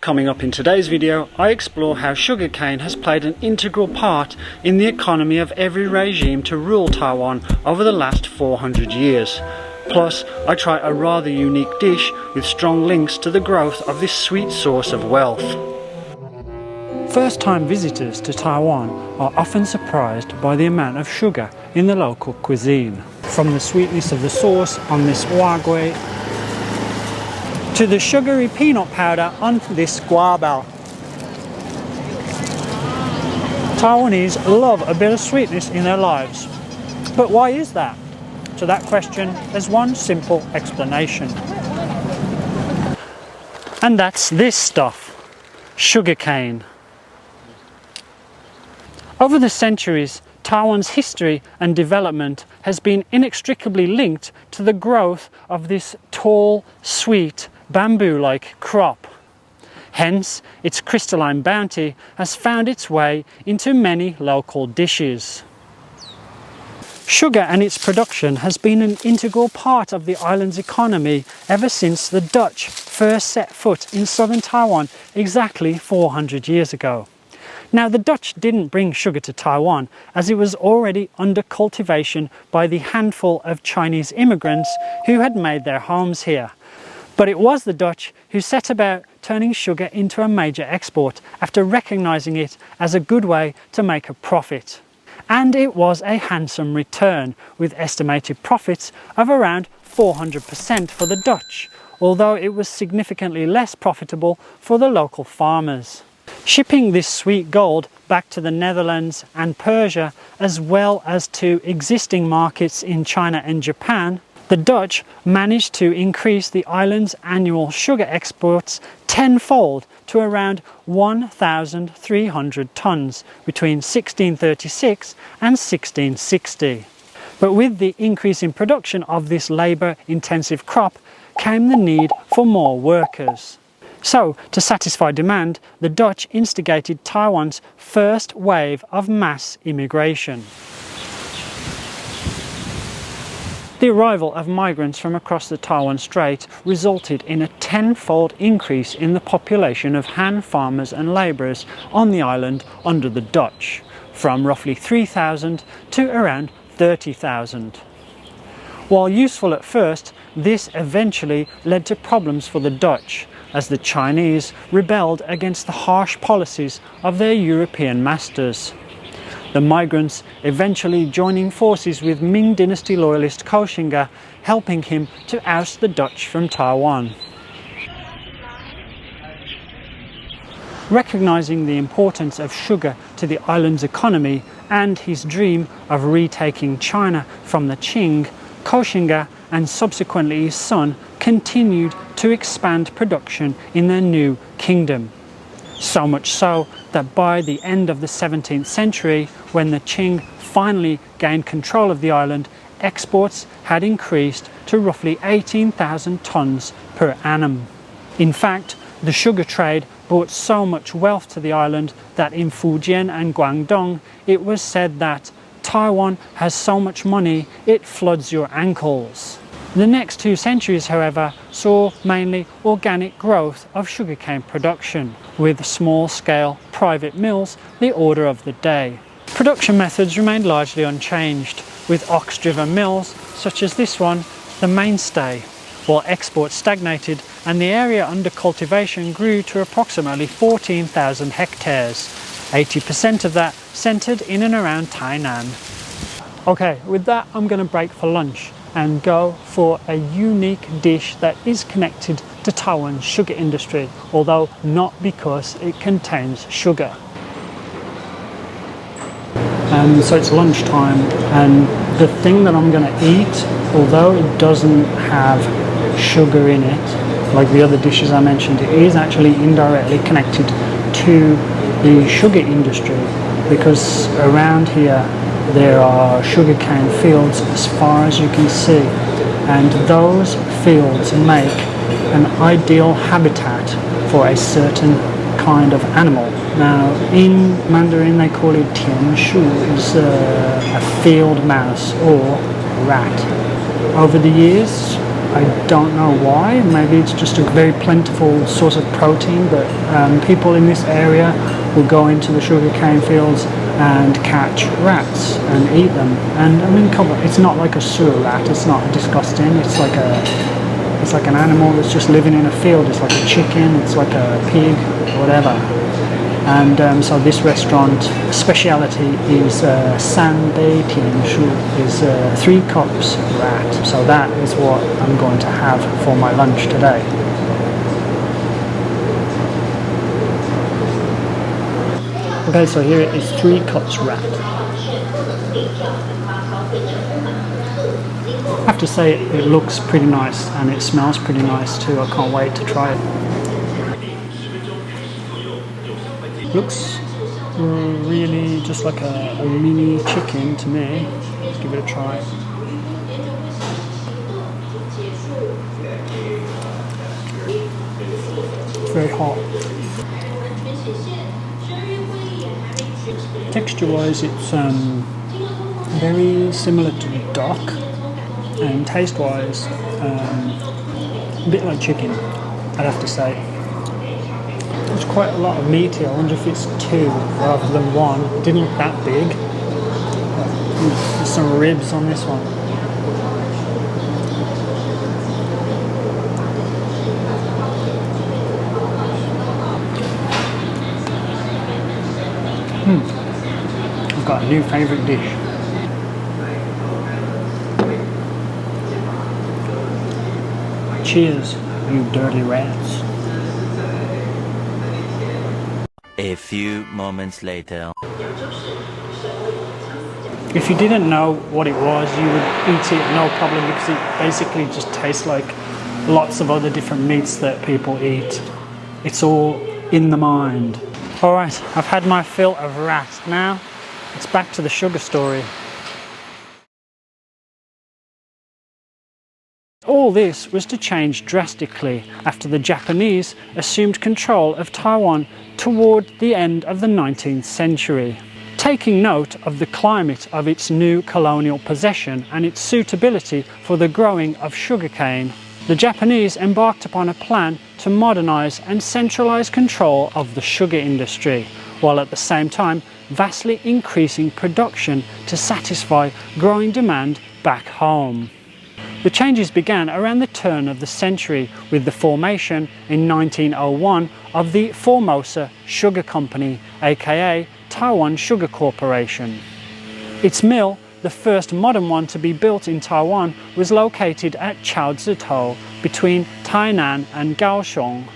Coming up in today's video, I explore how sugarcane has played an integral part in the economy of every regime to rule Taiwan over the last 400 years. Plus, I try a rather unique dish with strong links to the growth of this sweet source of wealth. First-time visitors to Taiwan are often surprised by the amount of sugar in the local cuisine. From the sweetness of the sauce on this wagyu to the sugary peanut powder on this guava. Taiwanese love a bit of sweetness in their lives. But why is that? To that question, there's one simple explanation. And that's this stuff, sugarcane. Over the centuries, Taiwan's history and development has been inextricably linked to the growth of this tall, sweet, bamboo-like crop. Hence, its crystalline bounty has found its way into many local dishes. Sugar and its production has been an integral part of the island's economy ever since the Dutch first set foot in southern Taiwan exactly 400 years ago. Now, the Dutch didn't bring sugar to Taiwan as it was already under cultivation by the handful of Chinese immigrants who had made their homes here. But it was the Dutch who set about turning sugar into a major export after recognising it as a good way to make a profit. And it was a handsome return, with estimated profits of around 400% for the Dutch, although it was significantly less profitable for the local farmers. Shipping this sweet gold back to the Netherlands and Persia, as well as to existing markets in China and Japan, the Dutch managed to increase the island's annual sugar exports tenfold to around 1,300 tonnes between 1636 and 1660. But with the increase in production of this labour-intensive crop came the need for more workers. So, to satisfy demand, the Dutch instigated Taiwan's first wave of mass immigration. The arrival of migrants from across the Taiwan Strait resulted in a tenfold increase in the population of Han farmers and labourers on the island under the Dutch, from roughly 3,000 to around 30,000. While useful at first, this eventually led to problems for the Dutch, as the Chinese rebelled against the harsh policies of their European masters. The migrants eventually joining forces with Ming Dynasty loyalist Koxinga, helping him to oust the Dutch from Taiwan. Recognising the importance of sugar to the island's economy and his dream of retaking China from the Qing, Koxinga and subsequently his son continued to expand production in their new kingdom. So much so that by the end of the 17th century, when the Qing finally gained control of the island, exports had increased to roughly 18,000 tonnes per annum. In fact, the sugar trade brought so much wealth to the island that in Fujian and Guangdong, it was said that Taiwan has so much money it floods your ankles. The next 2 centuries, however, saw mainly organic growth of sugarcane production, with small-scale private mills the order of the day. Production methods remained largely unchanged, with ox-driven mills, such as this one, the mainstay, while exports stagnated and the area under cultivation grew to approximately 14,000 hectares, 80% of that centred in and around Tainan. Okay, with that I'm going to break for lunch and go for a unique dish that is connected to Taiwan's sugar industry, although not because it contains sugar. So it's lunchtime, and the thing that I'm going to eat, although it doesn't have sugar in it, like the other dishes I mentioned, it is actually indirectly connected to the sugar industry, because around here there are sugarcane fields as far as you can see, and those fields make an ideal habitat for a certain kind of animal. Now, in Mandarin they call it 田鼠, it's a field mouse or rat. Over the years, I don't know why. Maybe it's just a very plentiful source of protein, but people in this area will go into the sugarcane fields and catch rats and eat them. And I mean, it's not like a sewer rat. It's not disgusting. It's like an animal that's just living in a field. It's like a chicken. It's like a pig, whatever. And so this restaurant speciality is sanbei tianshu, is 3 cups rat. So that is what I'm going to have for my lunch today. Okay, so here it is 3 cups rat. I have to say it looks pretty nice and it smells pretty nice too. I can't wait to try it. Looks really just like a mini chicken to me. Let's give it a try. It's very hot. Texture-wise, it's very similar to duck, and taste-wise, a bit like chicken, I'd have to say. There's quite a lot of meat here. I wonder if it's 2 rather than 1. It didn't look that big. There's some ribs on this one. I've got a new favourite dish. Cheers, you dirty rats. A few moments later. If you didn't know what it was, you would eat it no problem, because it basically just tastes like lots of other different meats that people eat. It's all in the mind. Alright, I've had my fill of rat. Now, it's back to the sugar story. All this was to change drastically after the Japanese assumed control of Taiwan toward the end of the 19th century. Taking note of the climate of its new colonial possession and its suitability for the growing of sugarcane, the Japanese embarked upon a plan to modernize and centralize control of the sugar industry, while at the same time vastly increasing production to satisfy growing demand back home. The changes began around the turn of the century with the formation in 1901 of the Formosa Sugar Company, aka Taiwan Sugar Corporation. Its mill, the first modern one to be built in Taiwan, was located at Chaozhitou between Tainan and Kaohsiung.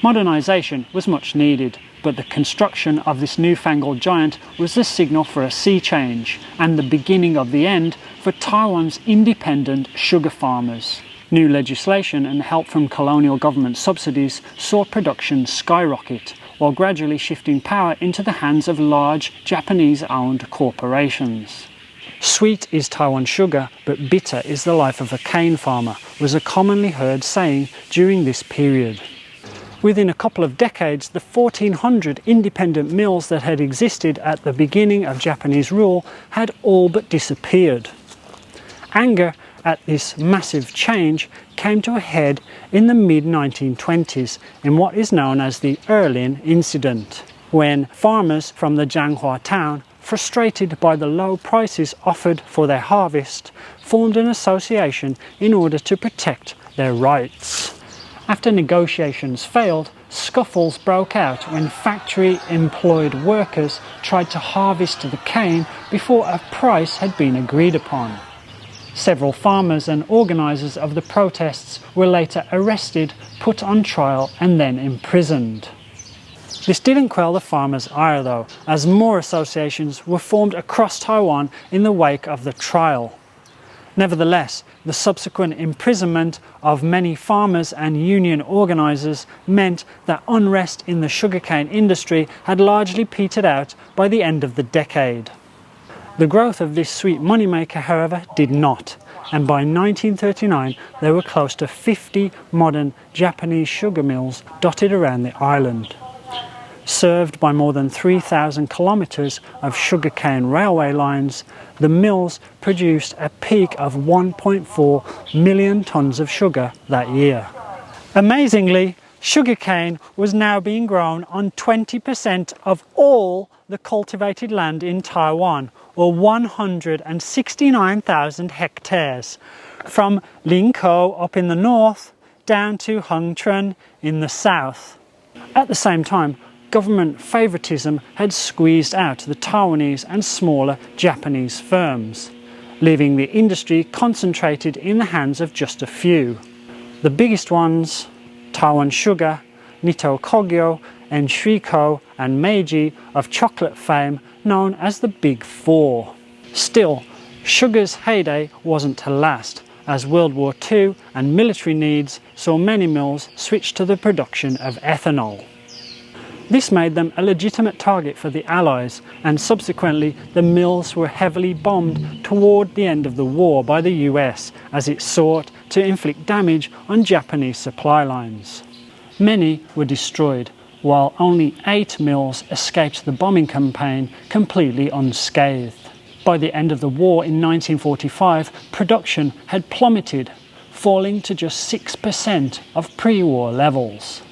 Modernization was much needed, but the construction of this newfangled giant was the signal for a sea change and the beginning of the end for Taiwan's independent sugar farmers. New legislation and help from colonial government subsidies saw production skyrocket, while gradually shifting power into the hands of large Japanese-owned corporations. Sweet is Taiwan sugar, but bitter is the life of a cane farmer, was a commonly heard saying during this period. Within a couple of decades, the 1,400 independent mills that had existed at the beginning of Japanese rule had all but disappeared. Anger at this massive change came to a head in the mid-1920s in what is known as the Erlin incident, when farmers from the Jianghua town, frustrated by the low prices offered for their harvest, formed an association in order to protect their rights. After negotiations failed, scuffles broke out when factory-employed workers tried to harvest the cane before a price had been agreed upon. Several farmers and organisers of the protests were later arrested, put on trial and then imprisoned. This didn't quell the farmers' ire though, as more associations were formed across Taiwan in the wake of the trial. Nevertheless, the subsequent imprisonment of many farmers and union organisers meant that unrest in the sugarcane industry had largely petered out by the end of the decade. The growth of this sweet moneymaker, however, did not, and by 1939 there were close to 50 modern Japanese sugar mills dotted around the island. Served by more than 3,000 kilometres of sugarcane railway lines, the mills produced a peak of 1.4 million tonnes of sugar that year. Amazingly, sugarcane was now being grown on 20% of all the cultivated land in Taiwan, or 169,000 hectares, from Linkou up in the north down to Hengchun in the south. At the same time, government favouritism had squeezed out the Taiwanese and smaller Japanese firms, leaving the industry concentrated in the hands of just a few. The biggest ones, Taiwan Sugar, Nitto Kogyo, and Shriko and Meiji of chocolate fame, known as the Big Four. Still, sugar's heyday wasn't to last, as World War II and military needs saw many mills switch to the production of ethanol. This made them a legitimate target for the Allies, and subsequently the mills were heavily bombed toward the end of the war by the US as it sought to inflict damage on Japanese supply lines. Many were destroyed, while only 8 mills escaped the bombing campaign completely unscathed. By the end of the war in 1945, production had plummeted, falling to just 6% of pre-war levels.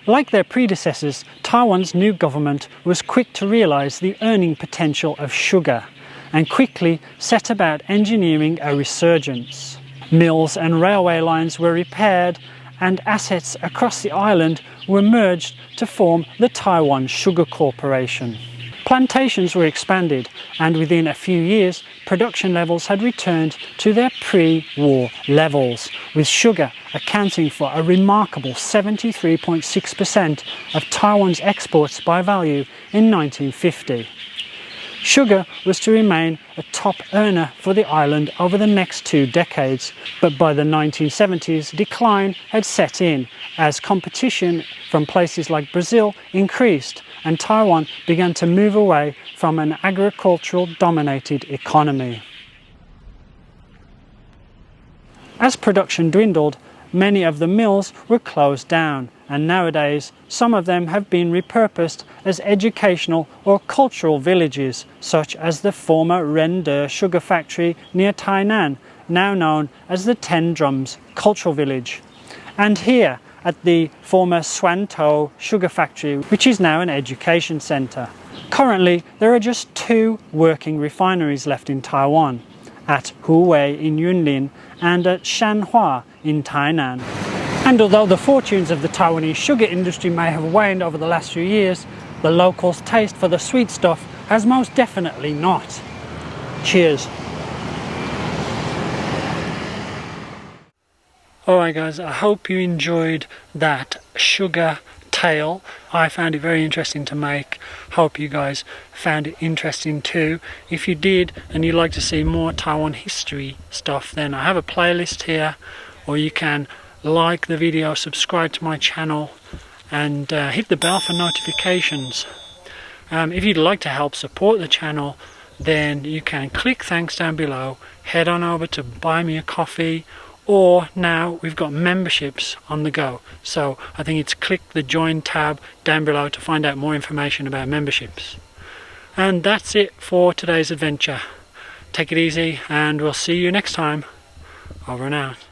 Like their predecessors, Taiwan's new government was quick to realise the earning potential of sugar and quickly set about engineering a resurgence. Mills and railway lines were repaired and assets across the island were merged to form the Taiwan Sugar Corporation. Plantations were expanded, and within a few years, production levels had returned to their pre-war levels, with sugar accounting for a remarkable 73.6% of Taiwan's exports by value in 1950. Sugar was to remain a top earner for the island over the next 2 decades, but by the 1970s, decline had set in as competition from places like Brazil increased and Taiwan began to move away from an agricultural-dominated economy. As production dwindled, many of the mills were closed down, and nowadays some of them have been repurposed as educational or cultural villages, such as the former Rende sugar factory near Tainan, now known as the 10 Drums Cultural Village, and here at the former Swantou sugar factory, which is now an education centre. Currently, there are just 2 working refineries left in Taiwan, at Huwei in Yunlin and at Shanhua in Tainan. And although the fortunes of the Taiwanese sugar industry may have waned over the last few years, the locals' taste for the sweet stuff has most definitely not. Cheers. Alright guys, I hope you enjoyed that sugar tale. I found it very interesting to make. Hope you guys found it interesting too. If you did and you'd like to see more Taiwan history stuff, then I have a playlist here, or you can like the video, subscribe to my channel and hit the bell for notifications. If you'd like to help support the channel, then you can click thanks down below, head on over to buy me a coffee, or now we've got memberships on the go, so I think it's click the join tab down below to find out more information about memberships. And that's it for today's adventure. Take it easy and we'll see you next time. Over and out.